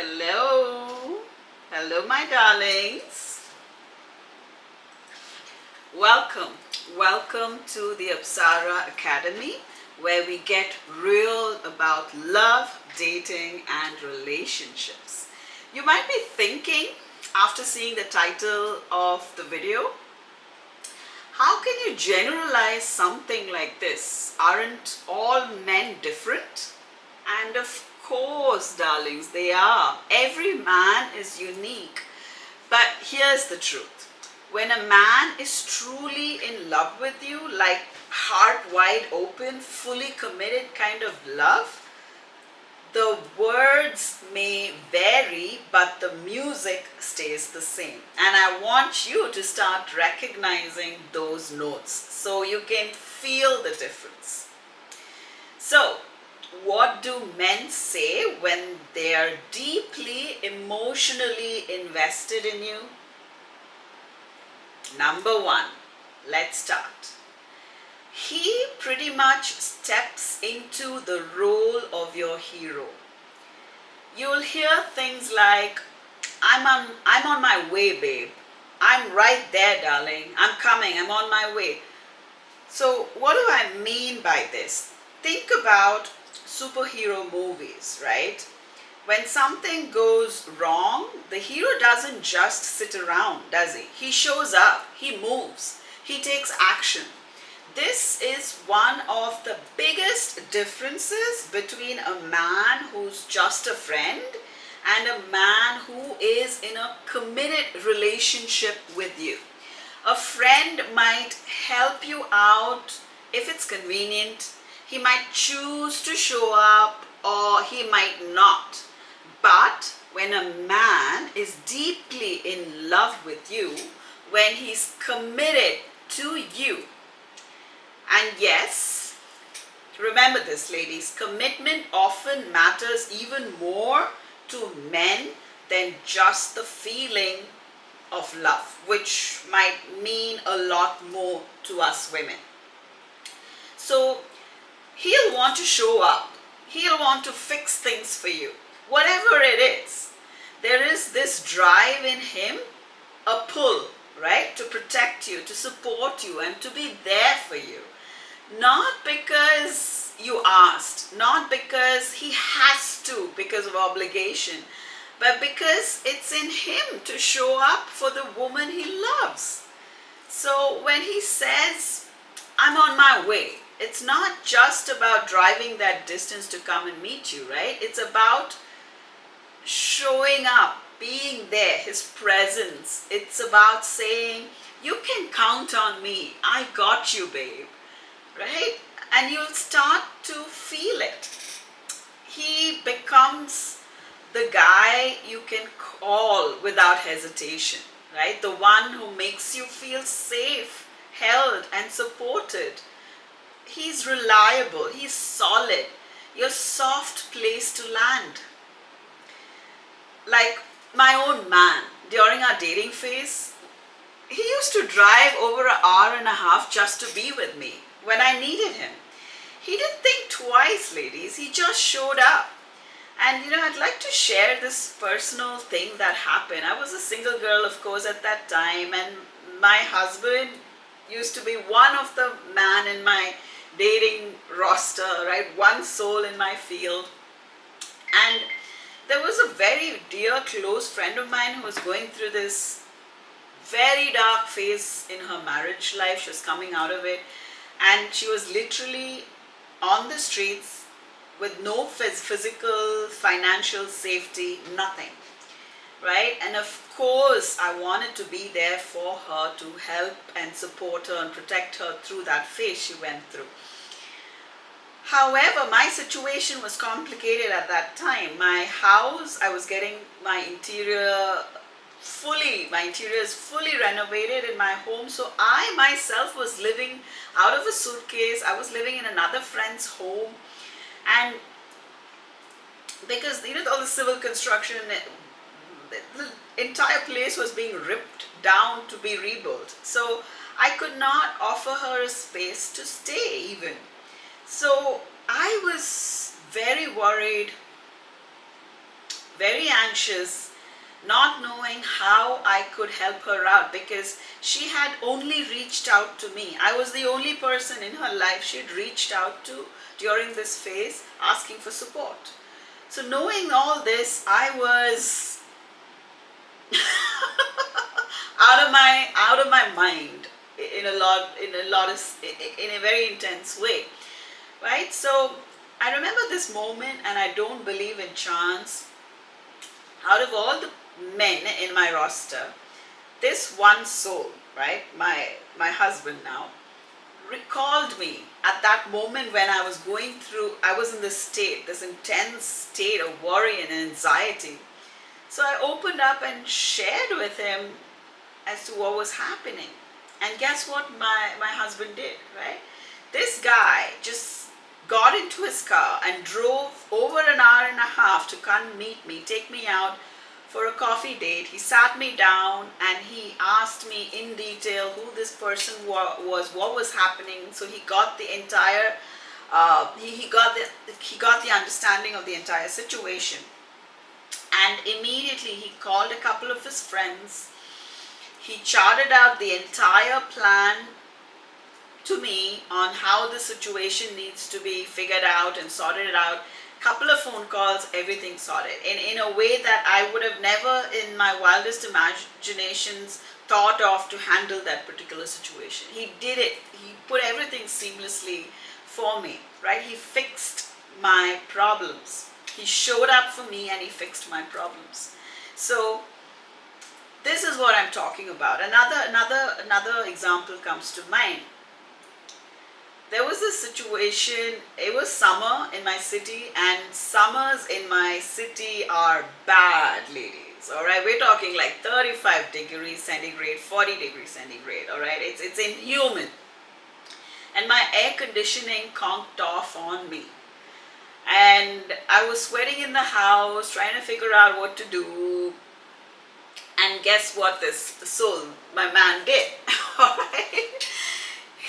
Hello. Hello, my darlings. Welcome. Welcome to the Apsara Academy, where we get real about love, dating, and relationships. You might be thinking, after seeing the title of the video, how can you generalize something like this? Aren't all men different? And of course, darlings, they are. Every man is unique. But here's the truth. When a man is truly in love with you, like heart wide open, fully committed kind of love, the words may vary, but the music stays the same. And I want you to start recognizing those notes so you can feel the difference. So, what do men say when they are deeply emotionally invested in you? Number one, let's start. He pretty much steps into the role of your hero. You'll hear things like, I'm on my way, babe. I'm right there, darling. I'm coming. I'm on my way. So what do I mean by this? Think about superhero movies, right? When something goes wrong, the hero doesn't just sit around, does he? He shows up, he moves, he takes action. This is one of the biggest differences between a man who's just a friend and a man who is in a committed relationship with you. A friend might help you out if it's convenient. He might choose to show up or he might not. But when a man is deeply in love with you, when he's committed to you, and yes, remember this, ladies, commitment often matters even more to men than just the feeling of love, which might mean a lot more to us women. So he'll want to show up. He'll want to fix things for you. Whatever it is, there is this drive in him, a pull, right? To protect you, to support you, and to be there for you. Not because you asked, not because he has to, because of obligation, but because it's in him to show up for the woman he loves. So when he says, I'm on my way, it's not just about driving that distance to come and meet you, right? It's about showing up, being there, his presence. It's about saying, you can count on me. I got you, babe. Right? And you'll start to feel it. He becomes the guy you can call without hesitation, right? The one who makes you feel safe, held, and supported. He's reliable, he's solid, your soft place to land. Like my own man, during our dating phase, he used to drive over an hour and a half just to be with me when I needed him. He didn't think twice, ladies. He just showed up. And I'd like to share this personal thing that happened. I was a single girl, of course, at that time, and my husband used to be one of the man in my dating roster, right? One soul in my field. And there was a very dear, close friend of mine who was going through this very dark phase in her marriage life. She was coming out of it. And she was literally on the streets with no physical, financial safety, nothing, right? And of course, I wanted to be there for her to help and support her and protect her through that phase she went through. However, my situation was complicated at that time. My house, I was getting my interiors fully renovated in my home. So I myself was living out of a suitcase. I was living in another friend's home. And because all the civil construction, the entire place was being ripped down to be rebuilt. So I could not offer her a space to stay even. So I was very worried, very anxious, not knowing how I could help her out because she had only reached out to me. I was the only person in her life she'd reached out to during this phase asking for support. So knowing all this, I was out of my mind in a very intense way, right? So I remember this moment, and I don't believe in chance. Out of all the men in my roster, this one soul, right, my husband now, recalled me at that moment when I was going through, I was in this intense state of worry and anxiety. So I opened up and shared with him as to what was happening. And guess what my husband did, right? This guy just got into his car and drove over an hour and a half to come meet me, take me out for a coffee date. He sat me down and he asked me in detail who this person was, what was happening. So he got the entire, he got the understanding of the entire situation. And immediately he called a couple of his friends. He charted out the entire plan to me on how the situation needs to be figured out and sorted out. Couple of phone calls, everything sorted in a way that I would have never in my wildest imaginations thought of to handle that particular situation. He did it. He put everything seamlessly for me, right? He fixed my problems. He showed up for me and he fixed my problems. So this is what I'm talking about. Another example comes to mind. There was a situation, it was summer in my city, and summers in my city are bad, ladies. All right, we're talking like 35 degrees centigrade, 40 degrees centigrade. All right, it's inhuman. And my air conditioning conked off on me. And I was sweating in the house, trying to figure out what to do. And guess what this soul, my man, did? All right.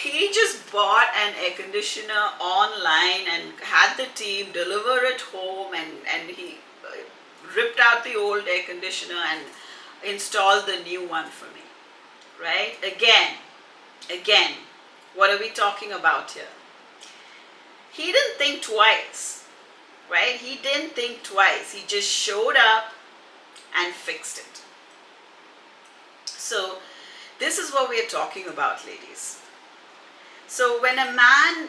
He just bought an air conditioner online and had the team deliver it home, and he ripped out the old air conditioner and installed the new one for me. Right? Again, what are we talking about here? He didn't think twice, right? He didn't think twice. He just showed up and fixed it. So this is what we are talking about, ladies. So when a man,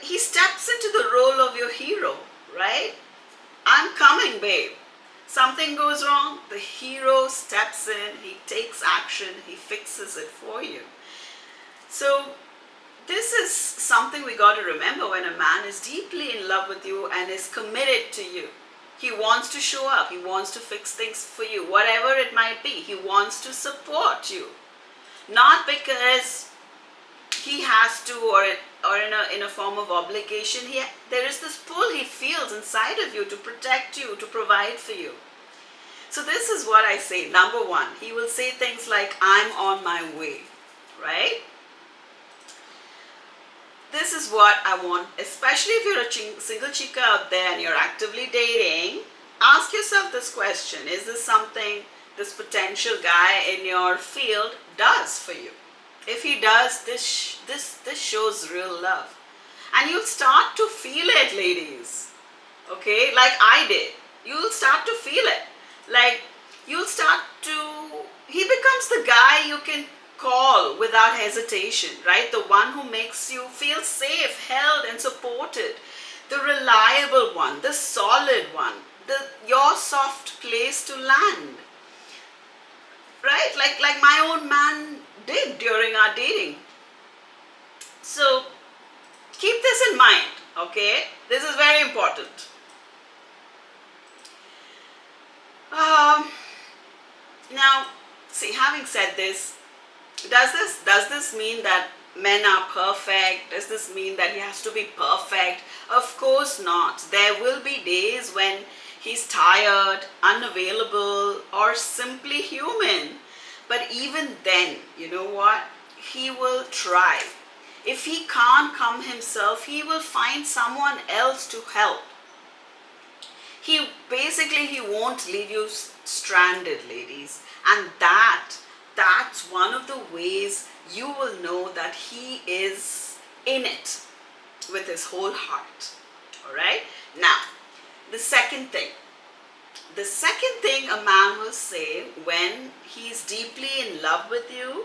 he steps into the role of your hero, right? I'm coming, babe. Something goes wrong, the hero steps in, he takes action, he fixes it for you. So this is something we got to remember when a man is deeply in love with you and is committed to you. He wants to show up, he wants to fix things for you, whatever it might be. He wants to support you. Not because he has to or in a form of obligation. There is this pull he feels inside of you to protect you, to provide for you. So this is what I say. Number one, he will say things like, I'm on my way, right? This is what I want, especially if you're a single chica out there and you're actively dating. Ask yourself this question. Is this something this potential guy in your field does for you? If he does, this shows real love. And you'll start to feel it, ladies. Okay? Like I did. You'll start to feel it. Like he becomes the guy you can call without hesitation, right? The one who makes you feel safe, held and supported. The reliable one, the solid one, your soft place to land. Right? Like my own man did during our dating. So keep this in mind, okay? This is very important. Now, see, having said this, does this mean that men are perfect? Does this mean that he has to be perfect? Of course not. There will be days when he's tired, unavailable, or simply human. But even then, you know what? He will try. If he can't come himself, he will find someone else to help. He won't leave you stranded, ladies. And that's one of the ways you will know that he is in it with his whole heart. All right? Now, the second thing. The second thing a man will say when he's deeply in love with you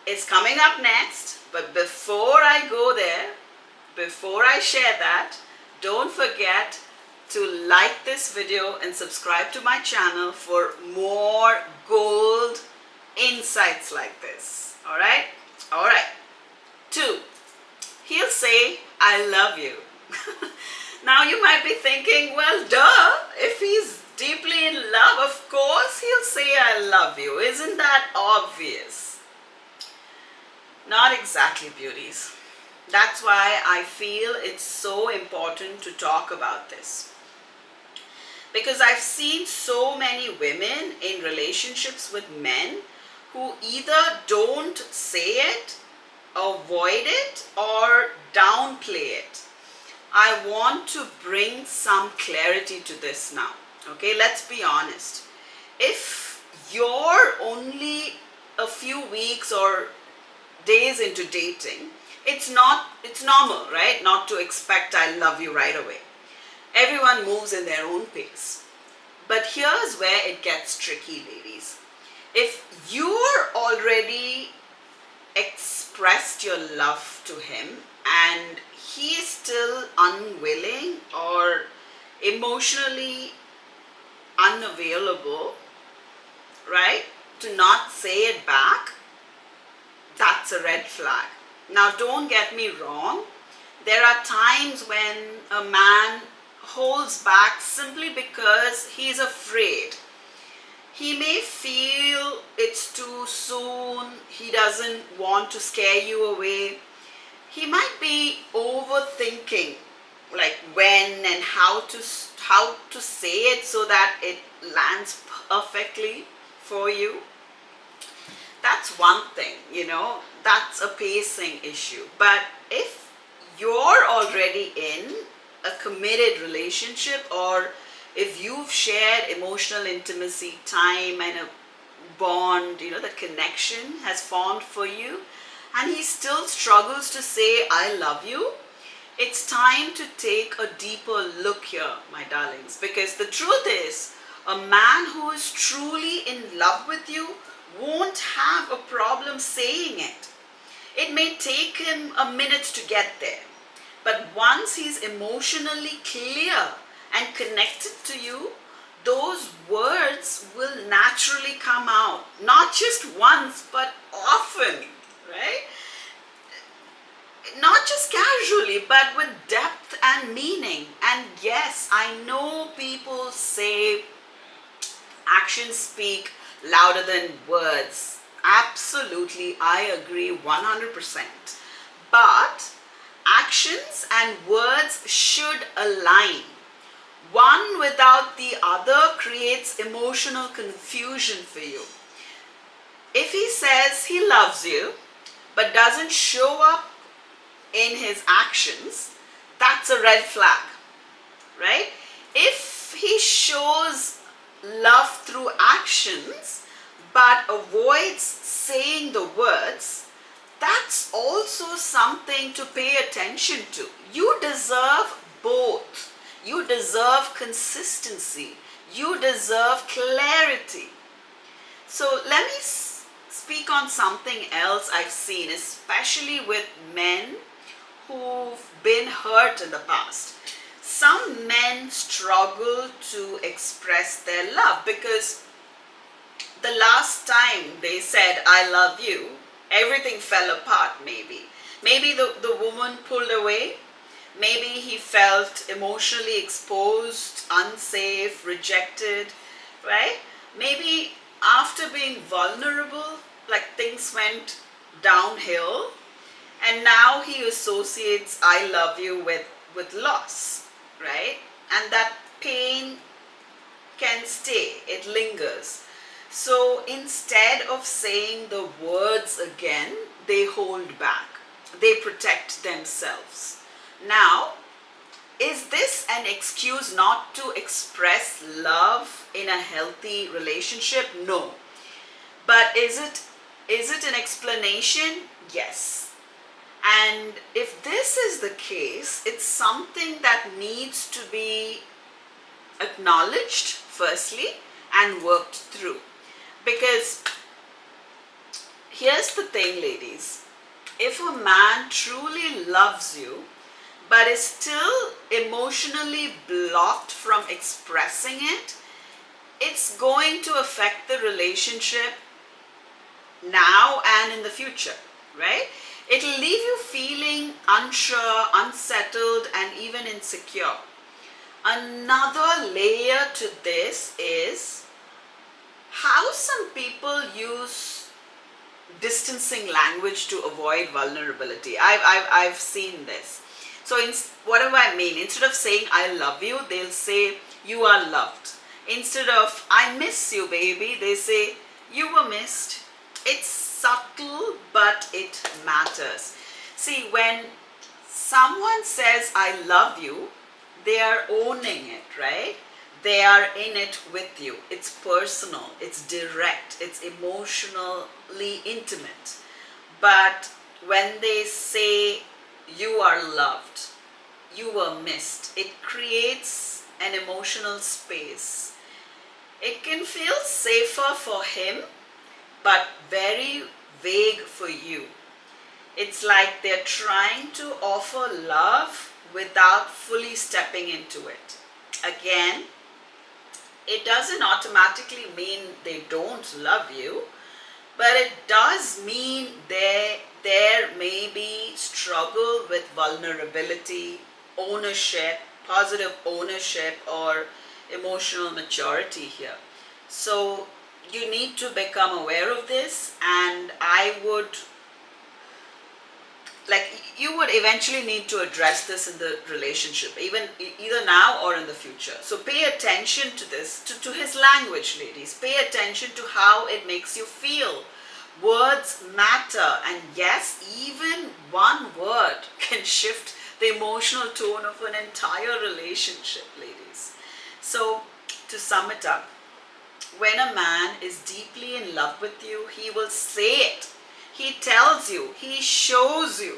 is coming up next. But before I go there, before I share that, don't forget to like this video and subscribe to my channel for more gold insights like this. All right? All right. 2. He'll say, I love you. Now you might be thinking, well, duh, if he's deeply in love, of course he'll say, I love you. Isn't that obvious? Not exactly, beauties. That's why I feel it's so important to talk about this. Because I've seen so many women in relationships with men who either don't say it, avoid it, or downplay it. I want to bring some clarity to this now. Okay, let's be honest. If you're only a few weeks or days into dating, it's normal, right? Not to expect I love you right away. Everyone moves in their own pace. But here's where it gets tricky, ladies. If you're already expressed your love to him and he is still unwilling or emotionally unavailable, right, to not say it back, that's a red flag. Now, don't get me wrong. There are times when a man holds back simply because he's afraid. He may feel it's too soon. He doesn't want to scare you away. He might be overthinking, like when and how to say it so that it lands perfectly for you. That's one thing, that's a pacing issue. But if you're already in a committed relationship, or if you've shared emotional intimacy, time, and a bond, the connection has formed for you, and he still struggles to say, I love you, it's time to take a deeper look here, my darlings. Because the truth is, a man who is truly in love with you won't have a problem saying it. It may take him a minute to get there. But once he's emotionally clear and connected to you, those words will naturally come out. Not just once, but often, right? Not just casually, but with depth and meaning. And yes, I know people say actions speak louder than words. Absolutely, I agree 100%. But actions and words should align. One without the other creates emotional confusion for you. If he says he loves you, but doesn't show up in his actions, that's a red flag, right? If he shows love through actions, but avoids saying the words, that's also something to pay attention to. You deserve both. You deserve consistency. You deserve clarity. So let me speak on something else I've seen, especially with men who've been hurt in the past. Some men struggle to express their love because the last time they said, I love you, everything fell apart maybe. Maybe the woman pulled away. Maybe he felt emotionally exposed, unsafe, rejected, right? Maybe after being vulnerable, like things went downhill, and now he associates I love you with loss, right? And that pain can stay, it lingers. So instead of saying the words again, they hold back. They protect themselves. Now, is this an excuse not to express love in a healthy relationship? No. But is it an explanation? Yes. And if this is the case, it's something that needs to be acknowledged firstly and worked through. Because here's the thing, ladies. If a man truly loves you but is still emotionally blocked from expressing it, it's going to affect the relationship now and in the future, right? It'll leave you feeling unsure, unsettled, and even insecure. Another layer to this is how some people use distancing language to avoid vulnerability. I've seen this. So what do I mean? Instead of saying I love you, they'll say you are loved. Instead of I miss you, baby, they say you were missed. It's subtle, but it matters. See, when someone says I love you, they are owning it, right? They are in it with you. It's personal, it's direct, it's emotionally intimate. But when they say you are loved, you were missed, it creates an emotional space. It can feel safer for him, but very vague for you. It's like they're trying to offer love without fully stepping into it. Again, it doesn't automatically mean they don't love you, but it does mean there may be struggle with vulnerability, ownership, positive ownership, or emotional maturity here. So you need to become aware of this, and you would eventually need to address this in the relationship, even either now or in the future. So pay attention to this, to his language, ladies. Pay attention to how it makes you feel. Words matter, and yes, even one word can shift the emotional tone of an entire relationship, ladies. So to sum it up, when a man is deeply in love with you, he will say it. He tells you, he shows you.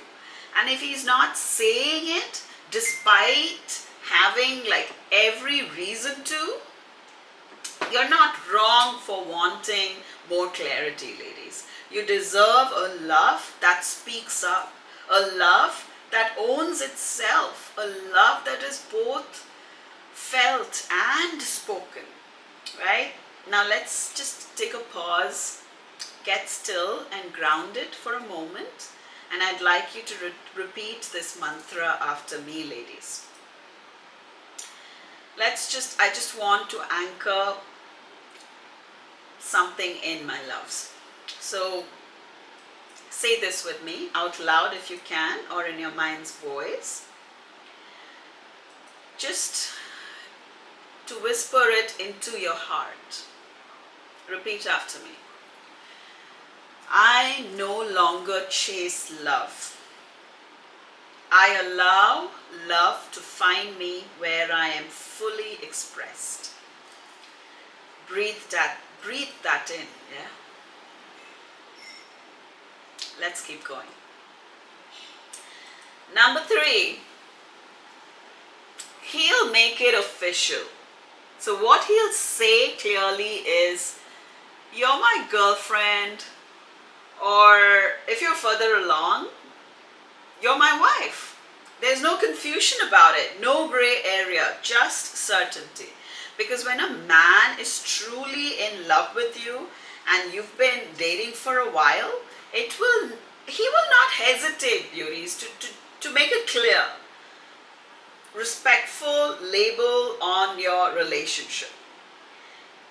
And if he's not saying it, despite having like every reason to, you're not wrong for wanting more clarity, ladies. You deserve a love that speaks up, a love that owns itself, a love that is both felt and spoken, right? Now let's just take a pause, get still and grounded for a moment, and I'd like you to repeat this mantra after me, ladies. I just want to anchor something in, my loves. So say this with me out loud if you can, or in your mind's voice. Just to whisper it into your heart. Repeat after me. I no longer chase love. I allow love to find me where I am fully expressed. Breathe that in, yeah? Let's keep going. Number 3, he'll make it official. So what he'll say clearly is, you're my girlfriend, or if you're further along, you're my wife. There's no confusion about it, no gray area, just certainty. Because when a man is truly in love with you and you've been dating for a while, he will not hesitate, beauties, to make it clear. Respectful label on your relationship.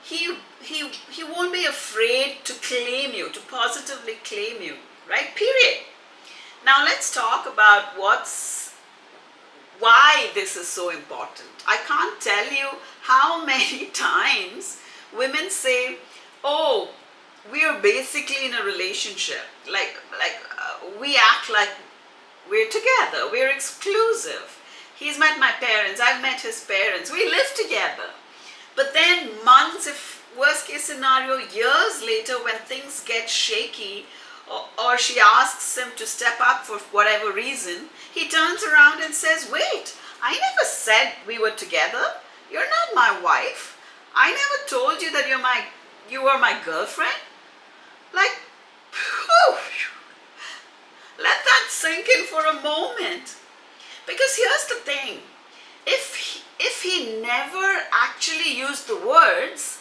He won't be afraid to claim you, to positively claim you, right? Period. Now let's talk about why this is so important. I can't tell you how many times women say, oh, we are basically in a relationship. We act like we're together, we're exclusive. He's met my parents, I've met his parents, we live together. But then months, if worst case scenario, years later, when things get shaky, or she asks him to step up for whatever reason, he turns around and says, wait, I never said we were together. You're not my wife. I never told you that you were my girlfriend. Like, whew, let that sink in for a moment. Because here's the thing, if he never actually used the words,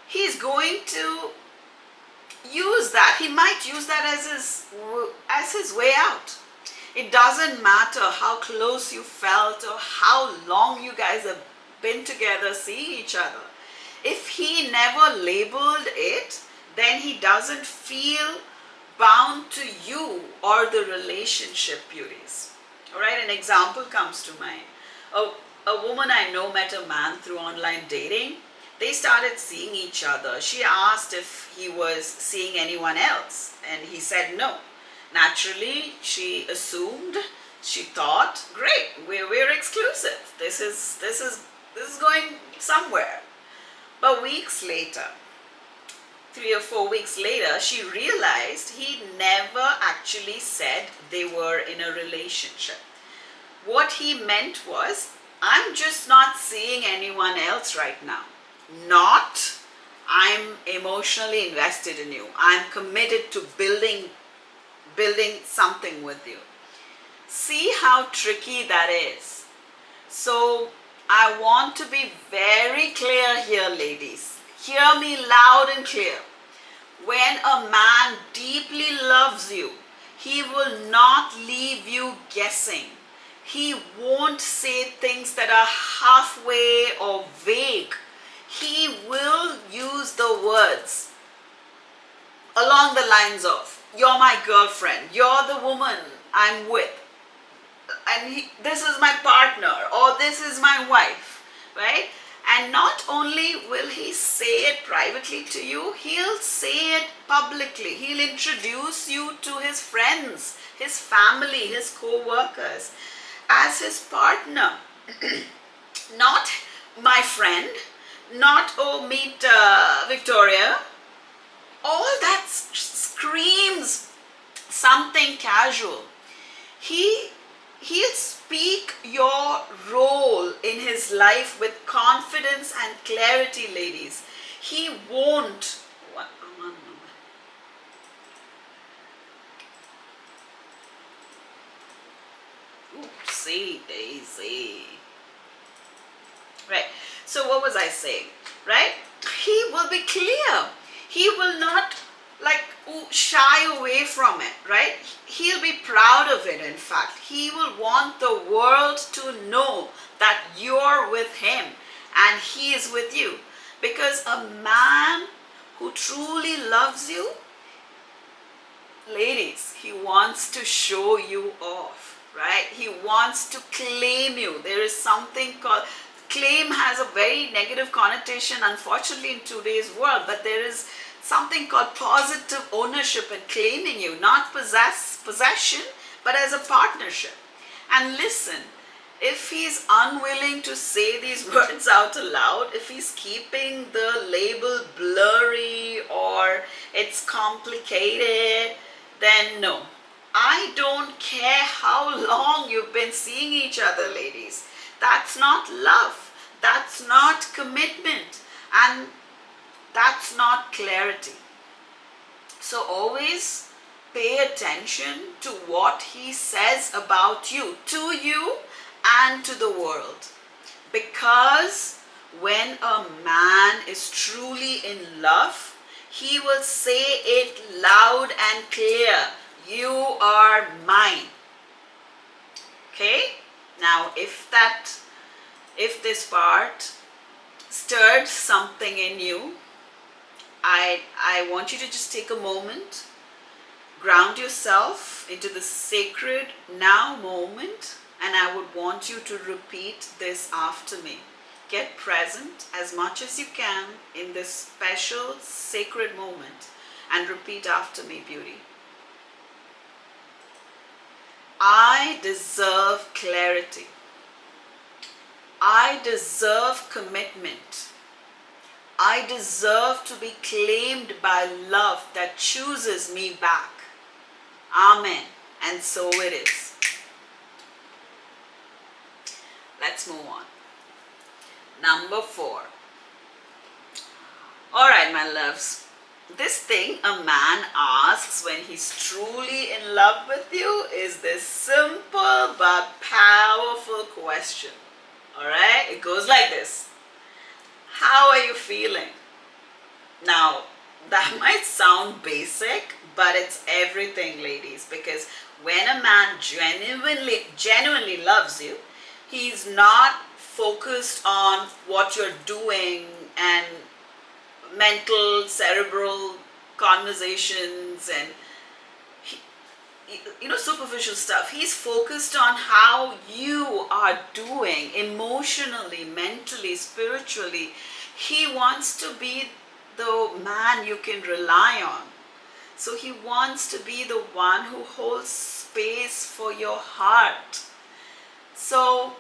he's going to use that. He might use that as his way out. It doesn't matter how close you felt or how long you guys have been together seeing each other. If he never labeled it, then he doesn't feel bound to you or the relationship, beauties. All right, an example comes to mind. A woman I know met a man through online dating. They started seeing each other. She asked if he was seeing anyone else, and he said no. Naturally, she assumed, she thought, great, we're exclusive. This is going somewhere. But weeks later, 3 or 4 weeks later, she realized he never actually said they were in a relationship. What he meant was, I'm just not seeing anyone else right now. Not, I'm emotionally invested in you. I'm committed to building something with you. See how tricky that is. So I want to be very clear here, ladies. Hear me loud and clear. When a man deeply loves you, he will not leave you guessing. He won't say things that are halfway or vague. He will use the words along the lines of, you're my girlfriend, you're the woman I'm with, and this is my partner, or this is my wife, right? And not only will he say it privately to you, he'll say it publicly. He'll introduce you to his friends, his family, his co-workers as his partner. Not my friend, not, oh, meet Victoria. All that screams something casual. He'll speak your role in his life with confidence and clarity, ladies. He won't. Oopsie daisy. Right. So what was I saying? Right? He will be clear. He will not shy away from it, right? He'll be proud of it, in fact. He will want the world to know that you're with him and he is with you. Because a man who truly loves you, ladies, he wants to show you off, right? He wants to claim you. There is something called, claim has a very negative connotation, unfortunately, in today's world, but there is something called positive ownership and claiming you, not possession, but as a partnership. And listen, if he's unwilling to say these words out aloud, if he's keeping the label blurry or it's complicated, then no. I don't care how long you've been seeing each other, ladies. That's not love. That's not commitment. And that's not clarity. So always pay attention to what he says about you, to you and to the world. Because when a man is truly in love, he will say it loud and clear. You are mine. Okay? Now, if this part stirred something in you, I want you to just take a moment, ground yourself into the sacred now moment, and I would want you to repeat this after me. Get present as much as you can in this special sacred moment and repeat after me, beauty. I deserve clarity. I deserve commitment. I deserve to be claimed by love that chooses me back. Amen. And so it is. Let's move on. Number 4. Alright, my loves. This thing a man asks when he's truly in love with you is this simple but powerful question. Alright? It goes like this. How are you feeling? Now, that might sound basic, but it's everything, ladies, because when a man genuinely loves you, he's not focused on what you're doing and mental, cerebral conversations and superficial stuff. He's focused on how you are doing emotionally, mentally, spiritually. He wants to be the man you can rely on. So he wants to be the one who holds space for your heart. So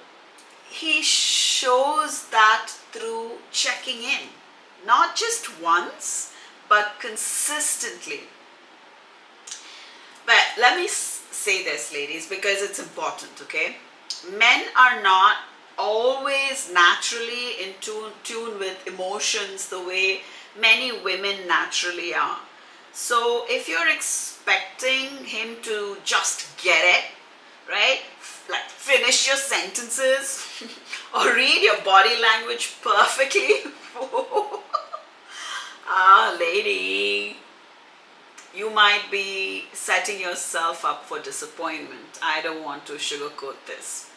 he shows that through checking in, not just once, but consistently. But let me say this, ladies, because it's important, okay? Men are not always naturally in tune with emotions the way many women naturally are. So if you're expecting him to just get it, right? Like finish your sentences or read your body language perfectly. Lady, you might be setting yourself up for disappointment. I don't want to sugarcoat this.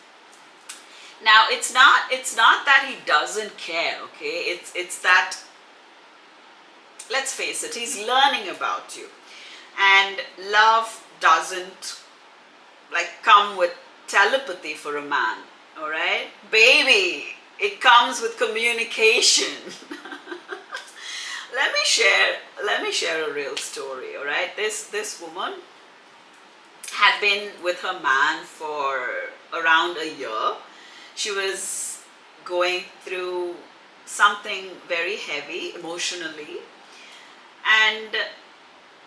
Now, it's not that he doesn't care, okay? It's that, let's face it, he's learning about you. And love doesn't come with telepathy for a man, all right? Baby, it comes with communication. Let me share a real story, all right? This woman had been with her man for around a year. She was going through something very heavy emotionally, and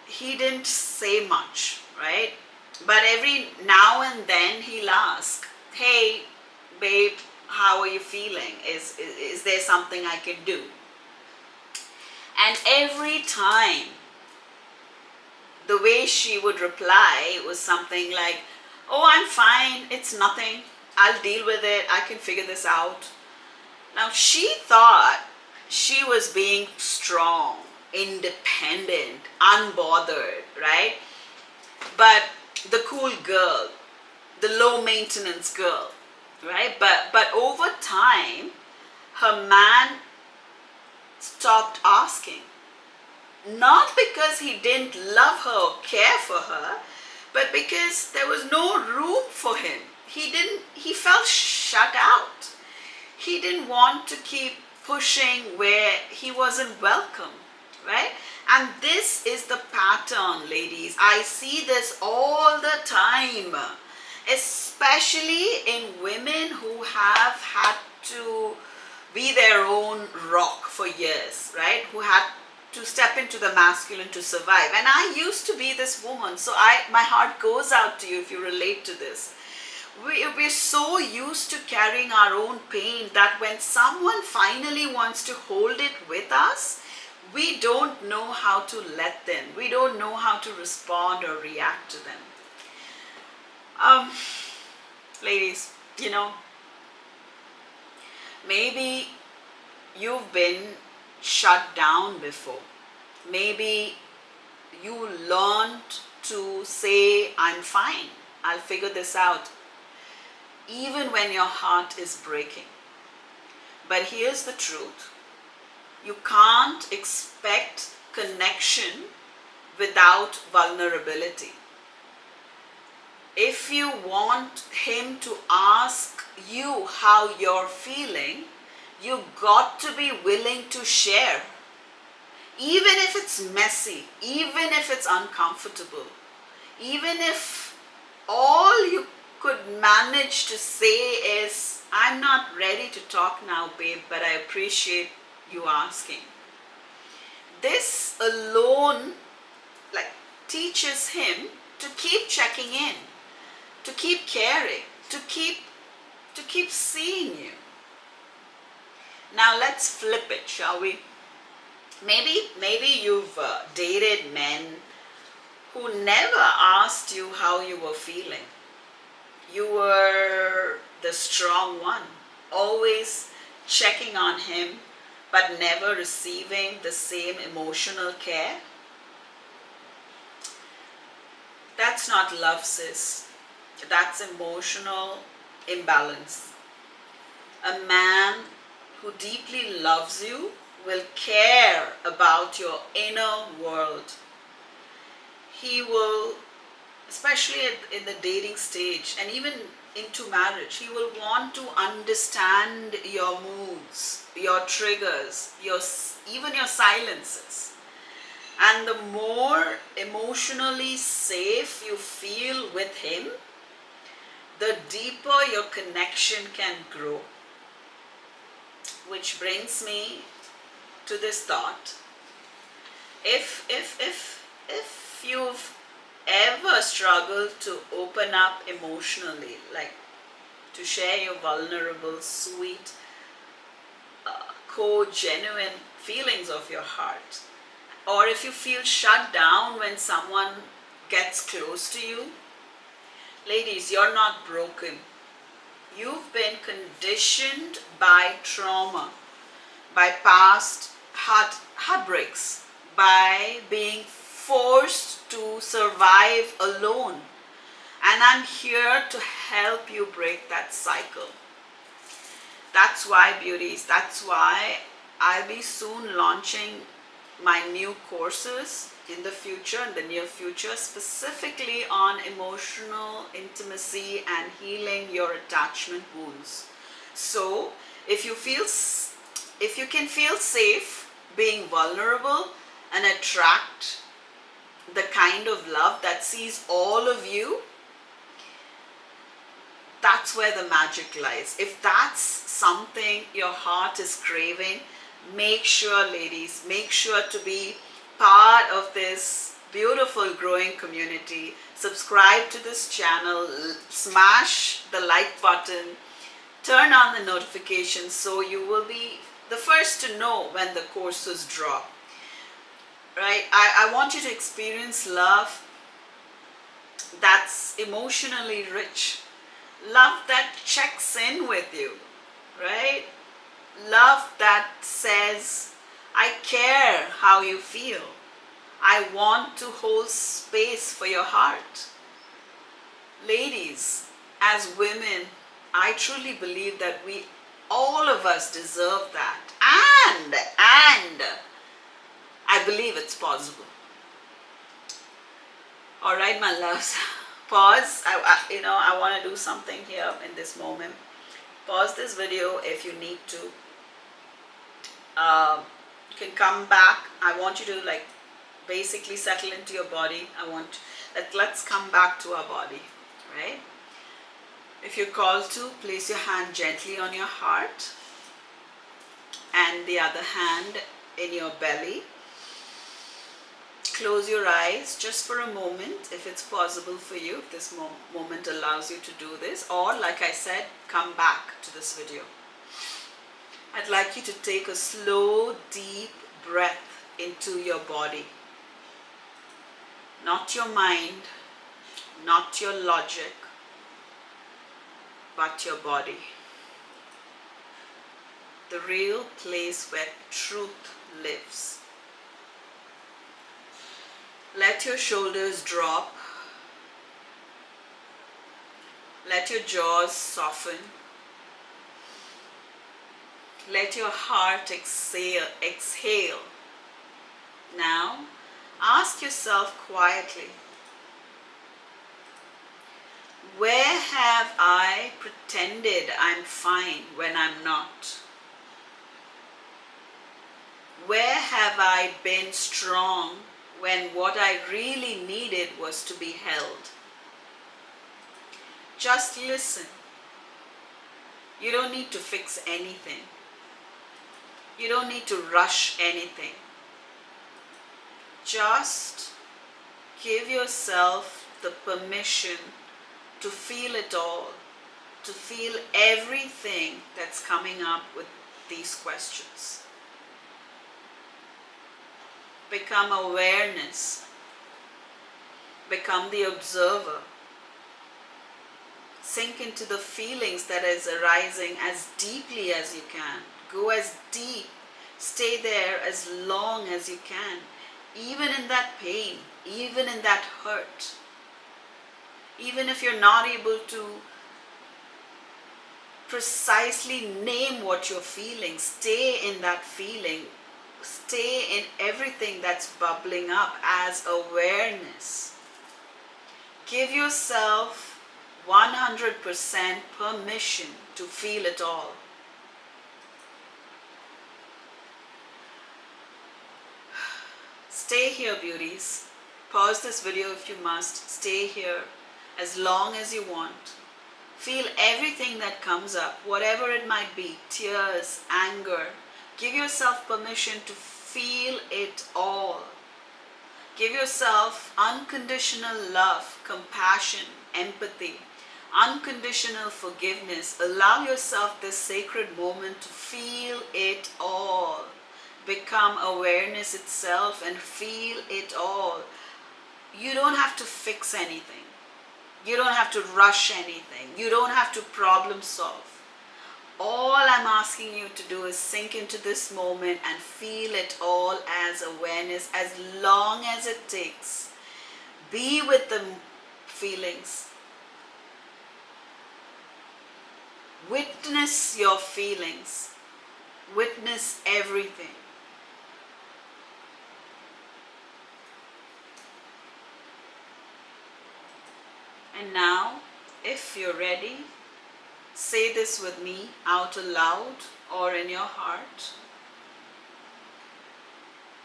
he didn't say much, right? But every now and then he'll ask, "Hey, babe, how are you feeling? Is there something I can do?" And every time, the way she would reply was something like, "Oh, I'm fine, it's nothing. I'll deal with it. I can figure this out." Now, she thought she was being strong, independent, unbothered, right? But the cool girl, the low maintenance girl, right? But over time, her man stopped asking. Not because he didn't love her or care for her, but because there was no room for him. He felt shut out. He didn't want to keep pushing where he wasn't welcome, right? And this is the pattern, ladies. I see this all the time, especially in women who have had to be their own rock for years, right? Who had to step into the masculine to survive. And I used to be this woman, so my heart goes out to you if you relate to this. We're so used to carrying our own pain that when someone finally wants to hold it with us, we don't know how to let them. We don't know how to respond or react to them. Ladies, maybe you've been shut down before. Maybe you learned to say, "I'm fine, I'll figure this out," even when your heart is breaking. But here's the truth. You can't expect connection without vulnerability. If you want him to ask you how you're feeling, you got to be willing to share. Even if it's messy, even if it's uncomfortable, even if all you could manage to say is, I'm not ready to talk now, babe, but I appreciate you asking. This alone, like, teaches him to keep checking in, to keep caring, to keep seeing you. Now let's flip it, shall we? Maybe you've dated men who never asked you how you were feeling. You were the strong one, always checking on him, but never receiving the same emotional care. That's not love, sis. That's emotional imbalance. A man who deeply loves you will care about your inner world. He will, especially in the dating stage and even into marriage, he will want to understand your moods, your triggers, even your silences. And the more emotionally safe you feel with him, the deeper your connection can grow. Which brings me to this thought. If you've ever struggled to open up emotionally, like to share your vulnerable, sweet, genuine feelings of your heart, or if you feel shut down when someone gets close to you, ladies, you're not broken. You've been conditioned by trauma, by past heartbreaks, by being forced to survive alone. And I'm here to help you break that cycle. That's why, beauties, that's why I'll be soon launching my new courses in the near future, specifically on emotional intimacy and healing your attachment wounds. So if you can feel safe being vulnerable and attract the kind of love that sees all of you, that's where the magic lies. If that's something your heart is craving, make sure, ladies, make sure to be part of this beautiful growing community. Subscribe to this channel, smash the like button, turn on the notifications so you will be the first to know when the courses drop. Right? I want you to experience love that's emotionally rich. Love that checks in with you, right? Love that says, I care how you feel. I want to hold space for your heart. Ladies, as women, I truly believe that all of us deserve that. And I believe it's possible. All right, my loves. Pause. I want to do something here in this moment. Pause this video if you need to. You can come back. I want you to basically settle into your body. Let's come back to our body, right? If you're called to, place your hand gently on your heart and the other hand in your belly. Close your eyes just for a moment if it's possible for you, if this moment allows you to do this, or like I said, come back to this video. I'd like you to take a slow, deep breath into your body. Not your mind, not your logic, but your body. The real place where truth lives. Let your shoulders drop. Let your jaws soften. Let your heart exhale. Now, ask yourself quietly, where have I pretended I'm fine when I'm not? Where have I been strong when what I really needed was to be held? Just listen. You don't need to fix anything. You don't need to rush anything. Just give yourself the permission to feel it all, to feel everything that's coming up with these questions. Become awareness. Become the observer. Sink into the feelings that is arising as deeply as you can. Go as deep. Stay there as long as you can. Even in that pain, even in that hurt. Even if you're not able to precisely name what you're feeling, stay in that feeling. Stay in everything that's bubbling up as awareness. Give yourself 100% permission to feel it all. Stay here, beauties. Pause this video if you must. Stay here as long as you want. Feel everything that comes up, whatever it might be, tears, anger. Give yourself permission to feel it all. Give yourself unconditional love, compassion, empathy, unconditional forgiveness. Allow yourself this sacred moment to feel it all. Become awareness itself and feel it all. You don't have to fix anything. You don't have to rush anything. You don't have to problem solve. All I'm asking you to do is sink into this moment and feel it all as awareness as long as it takes. Be with the feelings. Witness your feelings. Witness everything. And now, if you're ready, say this with me out aloud or in your heart.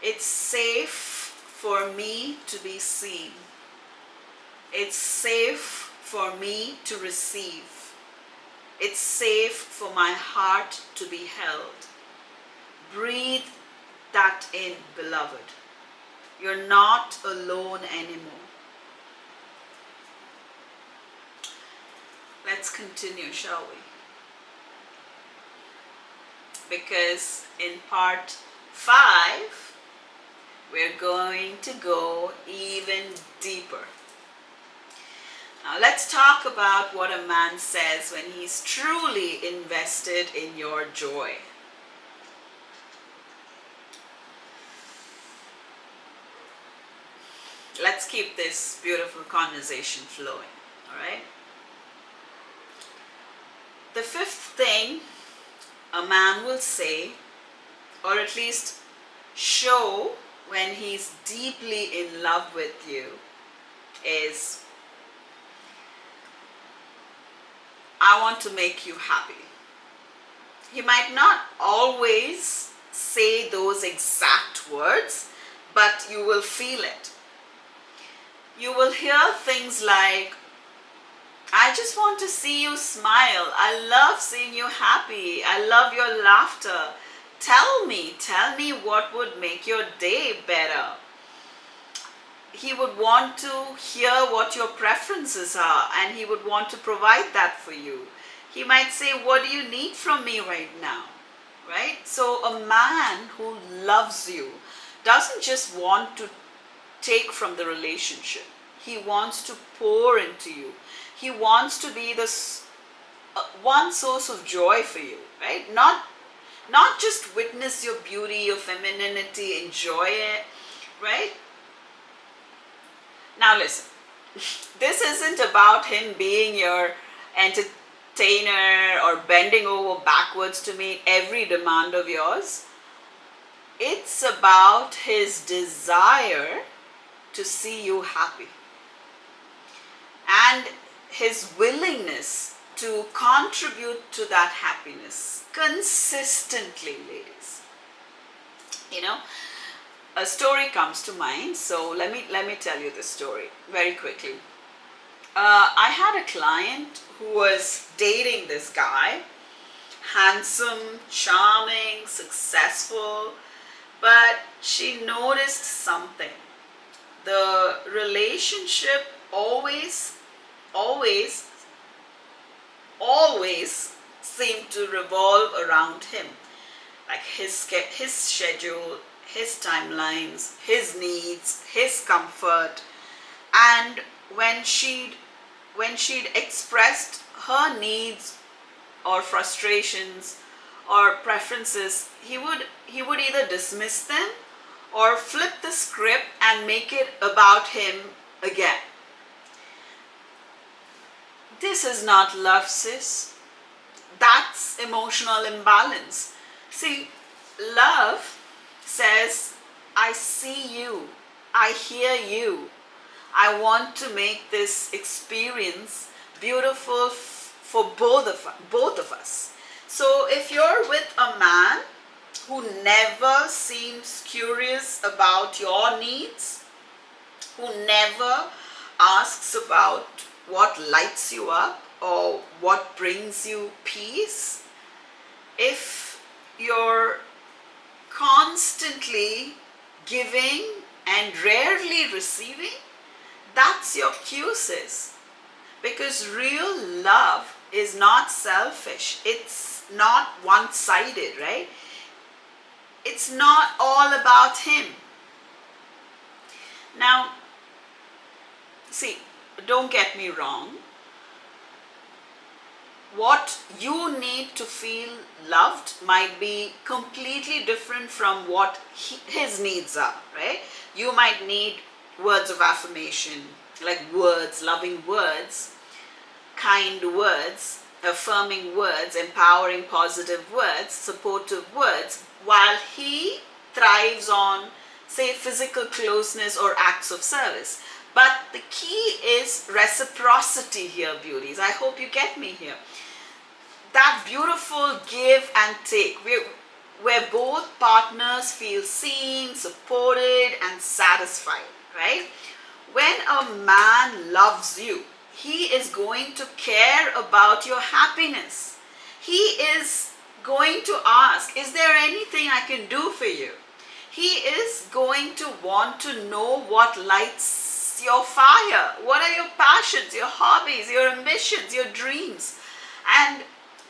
It's safe for me to be seen. It's safe for me to receive. It's safe for my heart to be held. Breathe that in, beloved. You're not alone anymore. Let's continue, shall we? Because in part 5, we're going to go even deeper. Now let's talk about what a man says when he's truly invested in your joy. Let's keep this beautiful conversation flowing, all right? The 5th thing a man will say, or at least show when he's deeply in love with you, is, I want to make you happy. He might not always say those exact words, but you will feel it. You will hear things like, I just want to see you smile. I love seeing you happy. I love your laughter. Tell me what would make your day better. He would want to hear what your preferences are, and he would want to provide that for you. He might say, what do you need from me right now? Right? So a man who loves you doesn't just want to take from the relationship. He wants to pour into you. He wants to be the one source of joy for you, right? Not just witness your beauty, your femininity, enjoy it, right? Now listen, this isn't about him being your entertainer or bending over backwards to meet every demand of yours. It's about his desire to see you happy. And his willingness to contribute to that happiness consistently, ladies. You know, a story comes to mind, so let me tell you the story very quickly. I had a client who was dating this guy, handsome, charming, successful, but she noticed something. The relationship always, always seemed to revolve around him. Like his schedule, his timelines, his needs, his comfort. And when she'd when she'd expressed her needs or frustrations or preferences, he would either dismiss them or flip the script and make it about him again. This is not love, sis. That's emotional imbalance. See, love says, I see you, I hear you, I want to make this experience beautiful for both of us. So if you're with a man who never seems curious about your needs, who never asks about what lights you up or what brings you peace, if you're constantly giving and rarely receiving, that's your cue, sis. Because real love is not selfish. It's not one-sided, right? It's not all about him. Now, see, don't get me wrong. What you need to feel loved might be completely different from what his needs are, right? You might need words of affirmation, like words, loving words, kind words, affirming words, empowering positive words, supportive words, while he thrives on, say, physical closeness or acts of service. But the key is reciprocity here, beauties. I hope you get me here. That beautiful give and take, where both partners feel seen, supported, and satisfied, right? When a man loves you, he is going to care about your happiness. He is going to ask, is there anything I can do for you? He is going to want to know what lights your fire. What are your passions, your hobbies, your ambitions, your dreams, and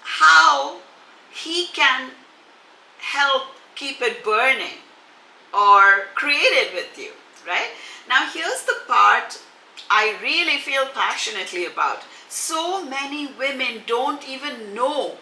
how he can help keep it burning or create it with you, right? Now here's the part I really feel passionately about. So many women don't even know,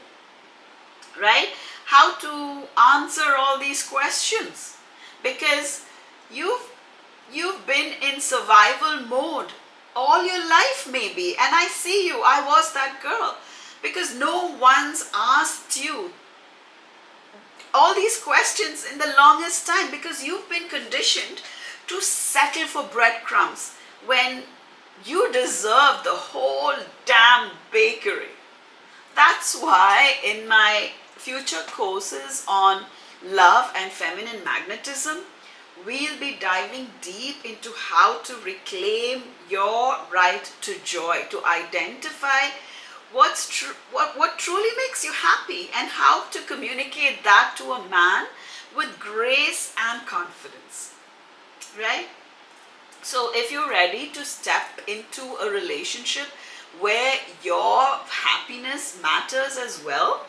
right, how to answer all these questions, because you've been in survival mode all your life maybe, and I see you, I was that girl, because no one's asked you all these questions in the longest time, because you've been conditioned to settle for breadcrumbs when you deserve the whole damn bakery. That's why in my future courses on love and feminine magnetism, we'll be diving deep into how to reclaim your right to joy, to identify what truly makes you happy, and how to communicate that to a man with grace and confidence, right? So if you're ready to step into a relationship where your happiness matters as well,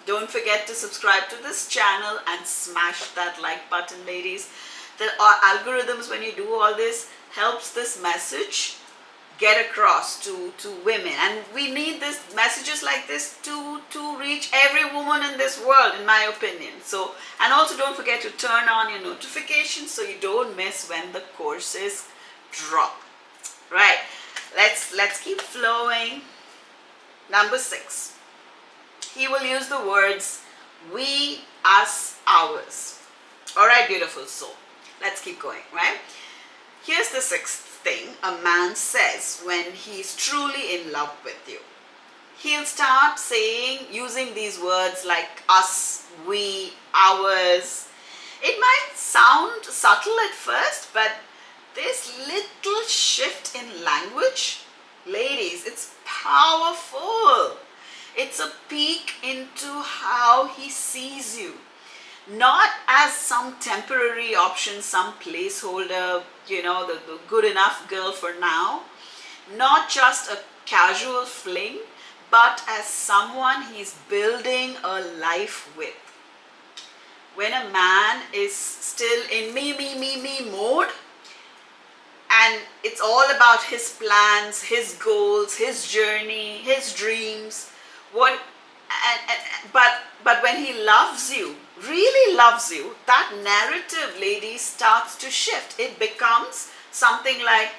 don't forget to subscribe to this channel and smash that like button, ladies. The algorithms, when you do all this, helps this message get across to women, and we need this messages like this to reach every woman in this world, in my opinion. So, and also don't forget to turn on your notifications so you don't miss when the courses drop. Right, let's keep flowing. Number 6, he will use the words we, us, ours. All right, beautiful soul, let's keep going. Right, here's the 6th thing a man says when he's truly in love with you. He'll start using these words like us, we, ours. It might sound subtle at first, but this little shift in language, ladies, it's powerful. It It's a peek into how he sees you. Not as some temporary option, some placeholder, the good enough girl for now. Not just a casual fling, but as someone he's building a life with. When a man is still in me mode, and it's all about his plans, his goals, his journey, his dreams, what but when he loves you, really loves you, that narrative, ladies, starts to shift. It becomes something like,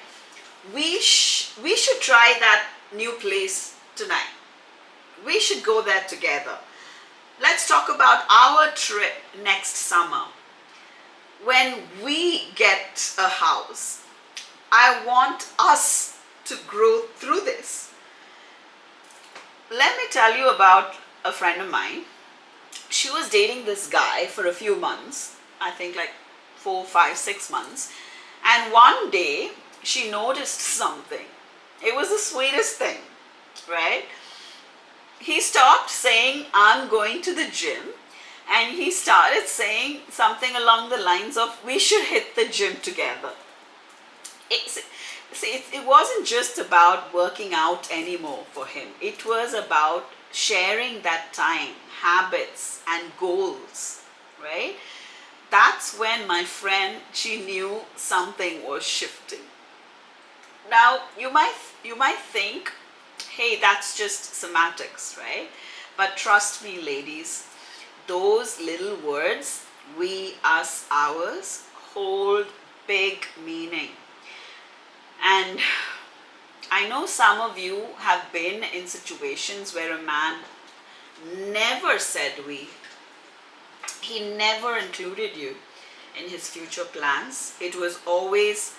we should try that new place tonight. We should go there together. Let's talk about our trip next summer. When we get a house, I want us to grow through this. Let me tell you about a friend of mine. She was dating this guy for a few months, I think like 4, 5, 6 months. And one day she noticed something. It was the sweetest thing, right? He stopped saying, I'm going to the gym, and he started saying something along the lines of, we should hit the gym together. It wasn't just about working out anymore for him. It was about sharing that time, habits, and goals, right? That's when my friend, she knew something was shifting. Now, you might think, hey, that's just semantics, right? But trust me, ladies, those little words, we, us, ours, hold big meaning. And I know some of you have been in situations where a man never said we. He never included you in his future plans. It was always,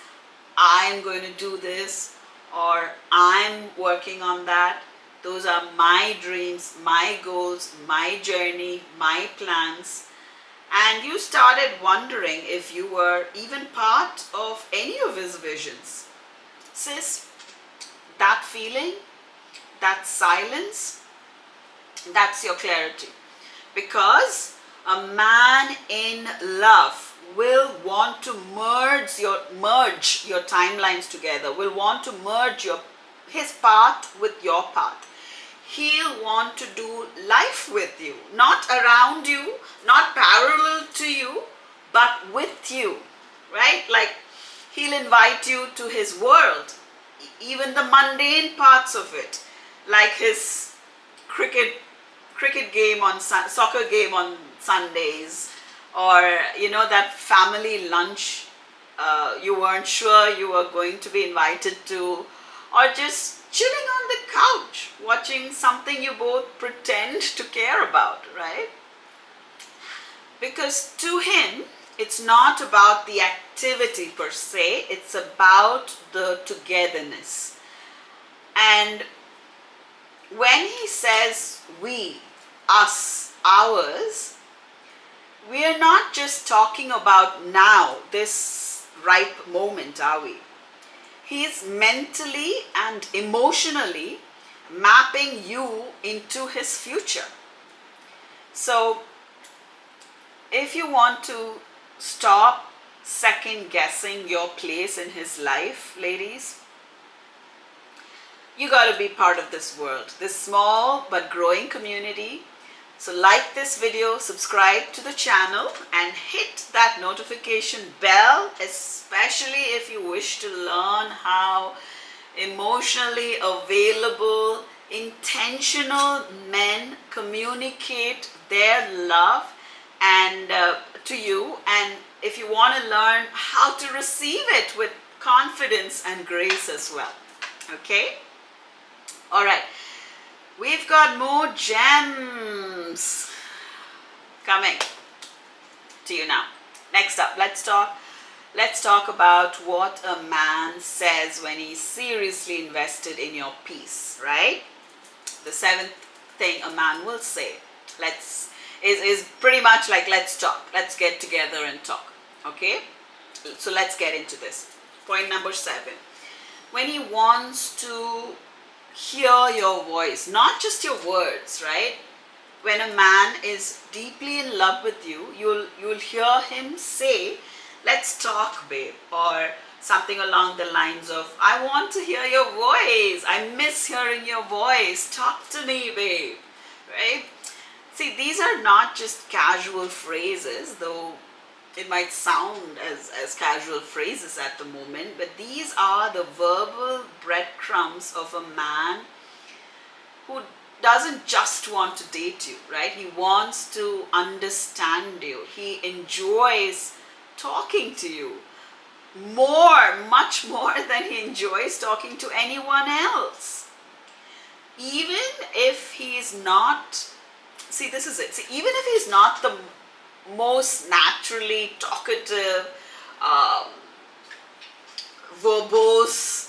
I'm going to do this, or I'm working on that. Those are my dreams, my goals, my journey, my plans. And you started wondering if you were even part of any of his visions. Sis, that feeling, that silence, that's your clarity. Because a man in love will want to merge your timelines together, will want to merge his part with your part. He'll want to do life with you, not around you, not parallel to you, but with you, right? Like, he'll invite you to his world, even the mundane parts of it, like his cricket game on soccer game on Sundays, or that family lunch you weren't sure you were going to be invited to, or just chilling on the couch watching something you both pretend to care about, right? Because to him, it's not about the activity per se, it's about the togetherness. And when he says we, us, ours, we are not just talking about now, this ripe moment, are we? He is mentally and emotionally mapping you into his future. So, if you want to stop second guessing your place in his life, ladies, you got to be part of this world, this small but growing community. So like this video, subscribe to the channel, and hit that notification bell, especially if you wish to learn how emotionally available, intentional men communicate their love and to you, and if you want to learn how to receive it with confidence and grace as well. Okay? All right. We've got more gems coming to you now. Next up, let's talk about what a man says when he's seriously invested in your peace, right? The 7th thing a man will say is pretty much like, let's talk, let's get together and talk. Okay? So let's get into this. Point number 7. When he wants to hear your voice, not just your words, right? When a man is deeply in love with you, you'll hear him say, "Let's talk, babe," or something along the lines of, "I want to hear your voice. I miss hearing your voice. Talk to me, babe." Right? See, these are not just casual phrases, though it might sound as casual phrases at the moment, but these are the verbal breadcrumbs of a man who doesn't just want to date you, right? He wants to understand you. He enjoys talking to you much more than he enjoys talking to anyone else. Even if he's not, see, this is it. See, even if he's not the most naturally talkative, um, verbose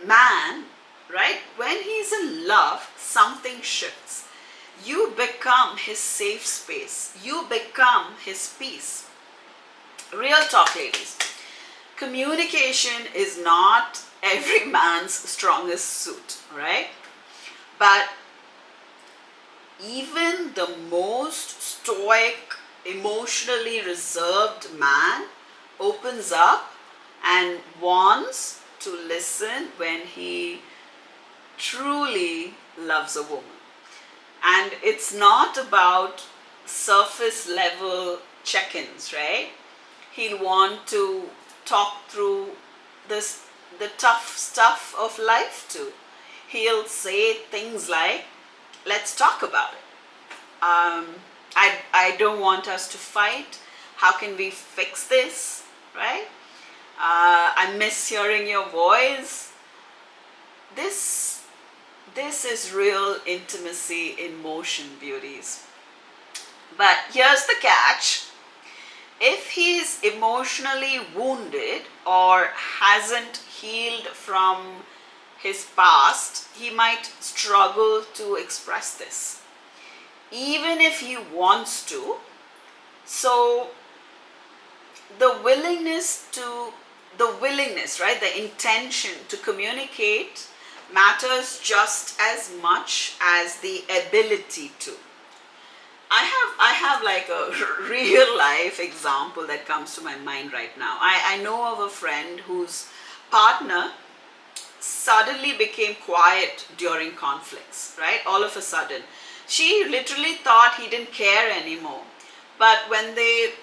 man, right? When he's in love, something shifts. You become his safe space. You become his peace. Real talk, ladies. Communication is not every man's strongest suit, right? But even the most stoic, emotionally reserved man opens up and wants to listen when he truly loves a woman. And it's not about surface level check-ins, right? He'll want to talk through the tough stuff of life too. He'll say things like, "Let's talk about it. I don't want us to fight. How can we fix this?" Right? "I miss hearing your voice." This is real intimacy in motion, beauties. But here's the catch. If he's emotionally wounded or hasn't healed from his past, he might struggle to express this, even if he wants to. So the willingness, right, the intention to communicate matters just as much as the ability to. I have like a real life example that comes to my mind right now. I know of a friend whose partner suddenly became quiet during conflicts, right? All of a sudden. She literally thought he didn't care anymore. But when they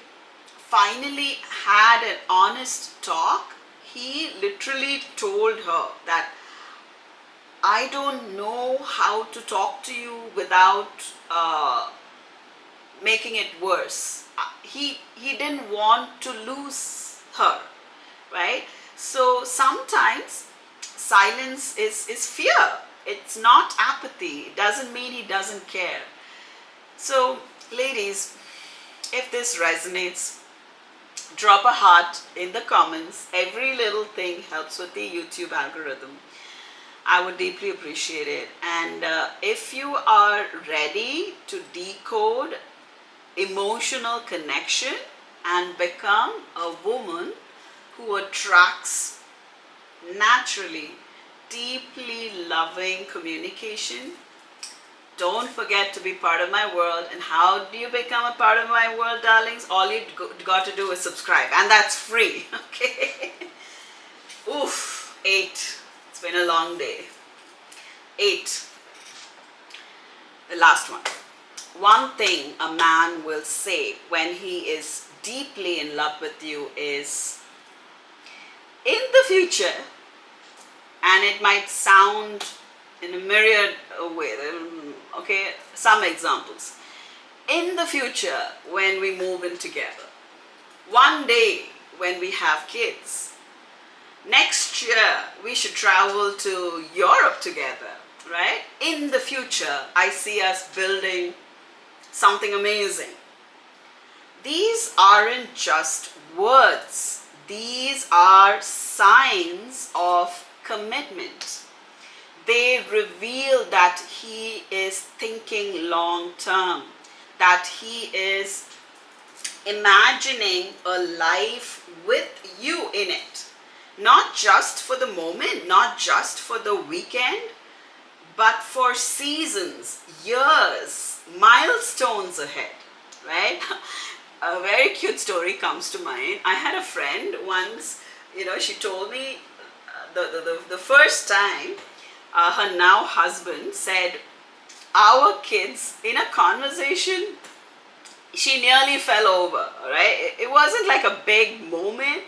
finally had an honest talk, he literally told her that, "I don't know how to talk to you without making it worse." He didn't want to lose her, right? So sometimes silence is fear. It's not apathy. It doesn't mean he doesn't care. So, ladies, if this resonates, drop a heart in the comments. Every little thing helps with the YouTube algorithm. I would deeply appreciate it. And if you are ready to decode emotional connection and become a woman who attracts naturally deeply loving communication, don't forget to be part of my world. And how do you become a part of my world, darlings? All you got to do is subscribe, and that's free. Okay. Oof, 8. It's been a long day. 8. The last one. One thing a man will say when he is deeply in love with you is, "In the future," and it might sound in a myriad of ways. Okay, some examples. "In the future, when we move in together. One day, when we have kids. Next year, we should travel to Europe together," right? In the future, I see us building something amazing. These aren't just words. These are signs of commitment. They reveal that he is thinking long term, that he is imagining a life with you in it. Not just for the moment, not just for the weekend, for seasons, years, milestones ahead, right? A very cute story comes to mind. I had a friend once, she told me the first time her now husband said, our kids, in a conversation, she nearly fell over, right? It wasn't like a big moment.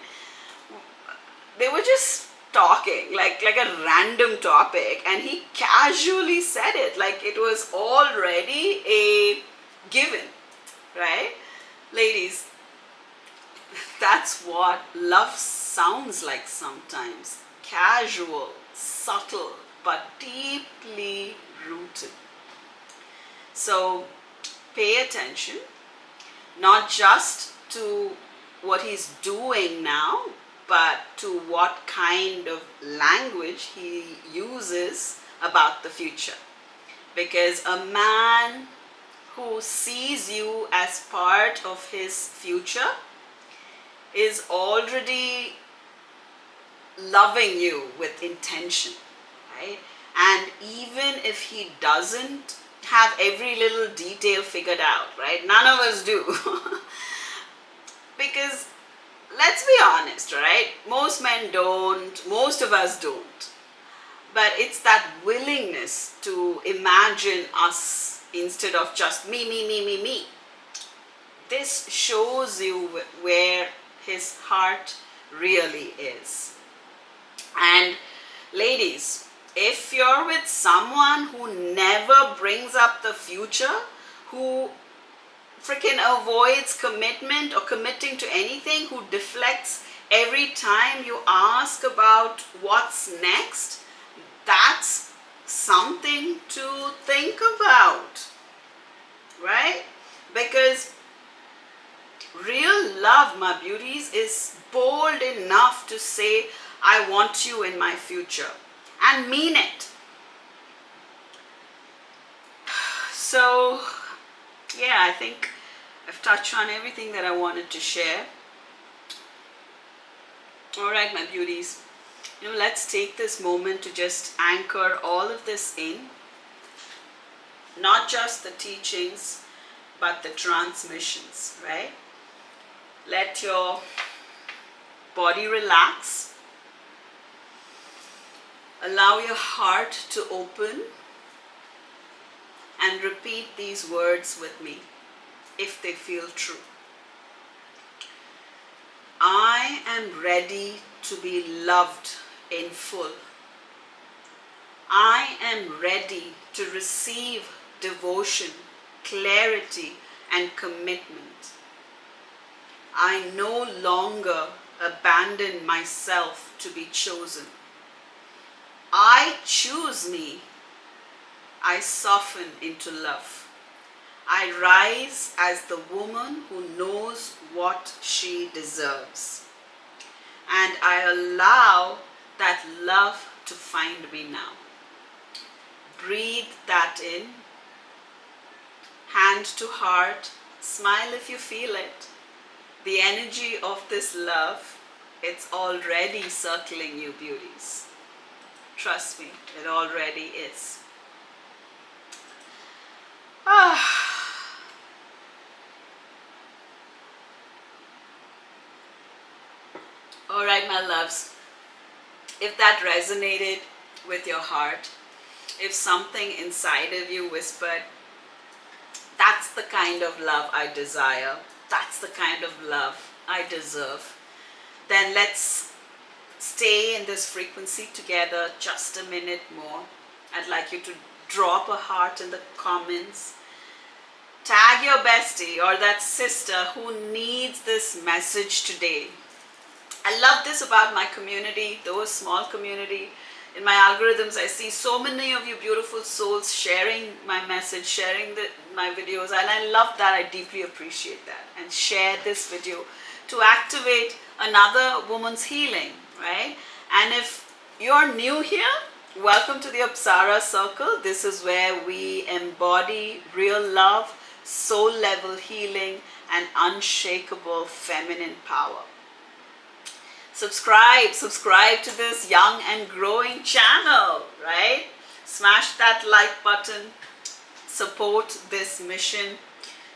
They were just talking like a random topic, and he casually said it like it was already a given, right? Ladies, that's what love sounds like sometimes. Casual, subtle, but deeply rooted. So pay attention, not just to what he's doing now, but to what kind of language he uses about the future. Because a man who sees you as part of his future is already loving you with intention, right? And even if he doesn't have every little detail figured out, right? None of us do. Because let's be honest, right? Most men don't, most of us don't. But it's that willingness to imagine us instead of just me, me, me, me, me. This shows you where his heart really is. And ladies, if you're with someone who never brings up the future, who freaking avoids commitment or committing to anything, who deflects every time you ask about what's next, that's something to think about, right? Because real love, my beauties, is bold enough to say, I want you in my future, and mean it. So, yeah, I think I've touched on everything that I wanted to share. All right, my beauties. Let's take this moment to just anchor all of this in. Not just the teachings, but the transmissions, right? Let your body relax. Allow your heart to open and repeat these words with me if they feel true. I am ready to be loved in full. I am ready to receive devotion, clarity, and commitment. I no longer abandon myself to be chosen. I choose me. I soften into love. I rise as the woman who knows what she deserves. And I allow that love to find me now. Breathe that in. Hand to heart. Smile if you feel it. The energy of this love, it's already circling you, beauties. Trust me, it already is. All right, my loves. If that resonated with your heart, if something inside of you whispered, that's the kind of love I desire, that's the kind of love I deserve, then let's stay in this frequency together just a minute more. I'd like you to drop a heart in the comments. Tag your bestie or that sister who needs this message today. I love this about my community, though a small community. In my algorithms, I see so many of you beautiful souls sharing my message, sharing my videos, and I love that. I deeply appreciate that. And share this video to activate another woman's healing, right? And if you're new here, welcome to the Apsara Circle. This is where we embody real love, soul level healing, and unshakable feminine power. Subscribe to this young and growing channel, right? Smash that like button, support this mission.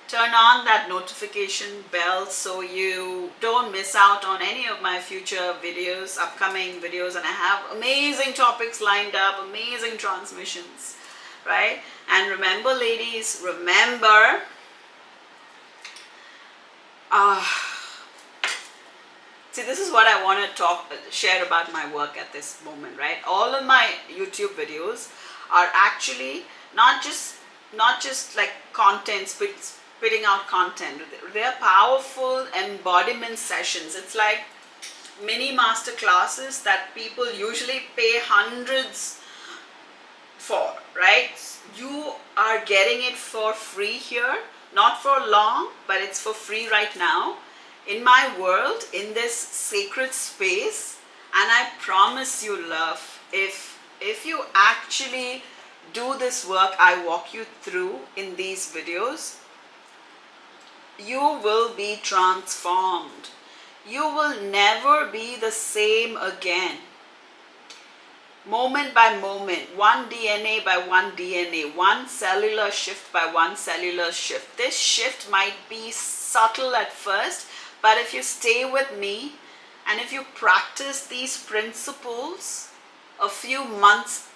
Turn on that notification bell so you don't miss out on any of my future videos, upcoming videos, and I have amazing topics lined up, amazing transmissions, right? And remember, ladies, remember, see, this is what I want to share about my work at this moment, right? All of my YouTube videos are actually not just like content, spitting out content. They're powerful embodiment sessions. It's like mini master classes that people usually pay hundreds for, right? You are getting it for free here, not for long, but it's for free right now in my world, in this sacred space. And I promise you, love, if you actually do this work I walk you through in these videos, you will be transformed. You will never be the same again. Moment by moment, one DNA by one DNA, one cellular shift by one cellular shift. This shift might be subtle at first, but if you stay with me and if you practice these principles a few months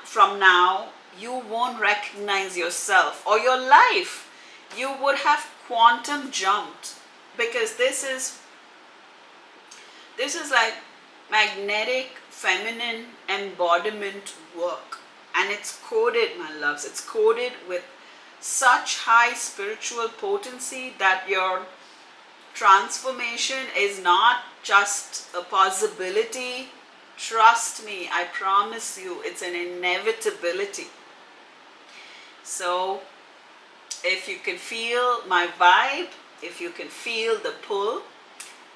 from now, you won't recognize yourself or your life. You would have quantum jumped, because this is like magnetic feminine embodiment work, and it's coded, my loves, it's coded with such high spiritual potency that your transformation is not just a possibility. Trust me, I promise you, it's an inevitability. So if you can feel my vibe, if you can feel the pull,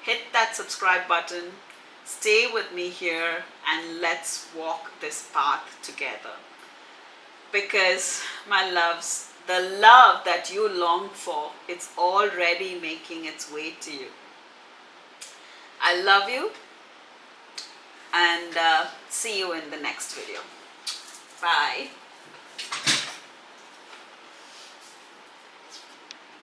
hit that subscribe button, stay with me here, and let's walk this path together. Because, my loves, the love that you long for, it's already making its way to you. I love you, and see you in the next video. Bye.